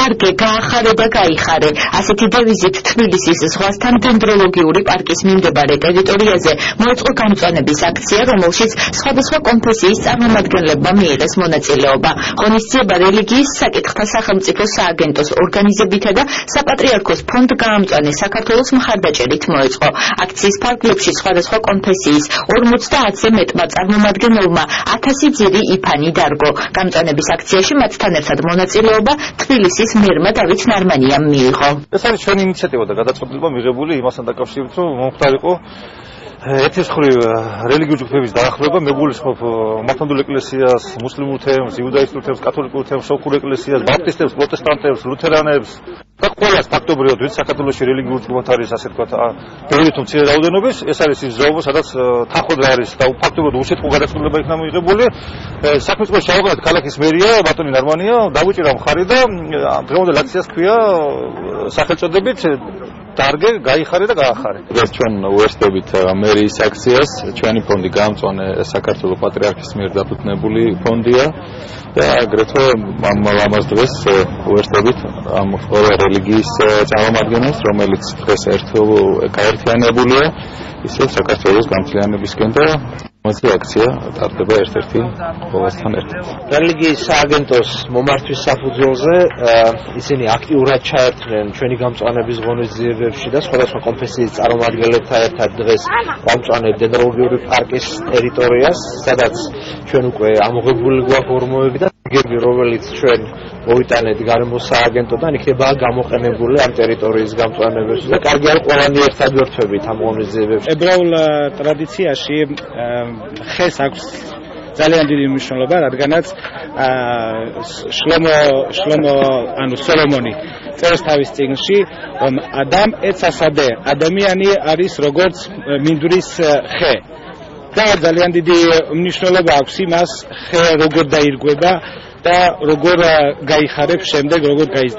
კარგე, გაახარე და გაიხარე. ასეთი დევიზით თბილისის ზღვასთან დენდროლოგიური პარკის მიმდებარე ტერიტორიაზე მოეწყო გამწვანების აქცია, რომელშიც სხვადასხვა კონფესიის წარმომადგენლებმა მიიღეს მონაწილეობა. ღონისძიება რელიგიის საკითხთა სახელმწიფო სააგენტოს ორგანიზებითა და საპატრიარქოს ფონდ გაამწვანე საქართველოს მხარდაჭერით მოეწყო. აქციის ფარგლებში სხვადასხვა კონფესიის 50-ზე მეტმა წარმომადგენელმა 1000 ძირი იფანი დარგო. გამწვანების აქციაში მათთან ერთად მონაწილეობა თბილისის მერმა დავით ნარმანიამ მიიღო. ეს არის ჩვენი ინიციატივა და გადაწყვეტილება მიღებული იმასთან დაკავშირებით, რომ მომხდარიყო ეთის მხრივ რელიგიური ჯგუფების დაახლოება, მეგულისხმობ მართლმადიდებლურ ეკლესიას, მუსლიმურ თემს, იუდაისტურ თემს, კათოლიკურ თემს, სოფურ ეკლესიას, ბაპტისტებს, პროტესტანტებს, ლუთერანებს და ყველას ფაქტობრივად, ვინც საქართველოში რელიგიურ ჯგუფად არის, ასე ვთქვათ, ბევრი თუ მცირე რაოდენობის, ეს არის ის ზოობა, სადაც თანხმად არის და ფაქტობრივად უსიტყვო გადაწყვეტილება იქნა მიღებული. საქმის შეუღლად ქალაქის მერია ბატონი ნარმანია დაუჭირა მხარი და დღევანდელ აქციას ქვია სახელწოდებით დარგე, გაიხარე და გაახარე. ეს ჩვენ უერთდებით მერიის აქციას, ჩვენი ფონდი გაამწვანე საქართველოს პატრიარქის მიერ დაფუძნებული ფონდია და აგრეთვე ამას დღეს უერთდებით ამ ყველა რელიგიის წარმომადგენელს, რომელიც დღეს გაერთიანებულია ისე საქართველოს გამძლეობისკენ და მოდი აქცია ტარდება ერთ-ერთი ყოველთან ერთად. რელიგიის სააგენტოს მომართვის საფუძველზე ისინი აქტიურად ჩაერთნენ ჩვენი გამწვანების ღონისძიებებში და სხვადასხვა კონფესიის წარმომადგენლებთან ერთად დღეს გამწვანებთ დენდროლოგიური პარკის ტერიტორიას, სადაც ჩვენ უკვე ამოღებული გვაქვს ორმოები და გები, რომელიც ჩვენ მოვიტანეთ გარემო სააგენტოდან, იქნება გამოყენებული ამ ტერიტორიის გამწვანებებში და კარგი არის ყველანი ერთად ვერთვებით ამ ღონისძიებებში. ებრაულ ტრადიციაში ხეს აქვს ძალიან დიდი მნიშვნელობა, რადგანაც სოლომონი წერს თავის წიგნში, რომ ადამ ეცასადე, ადამიანი არის როგორც მინდვრის ხე. და ძალიან დიდი მნიშვნელობა აქვს იმას, ხე როგორ დაირგვება და როგორ გაიხარებს შემდეგ, როგორ გაიზრდება.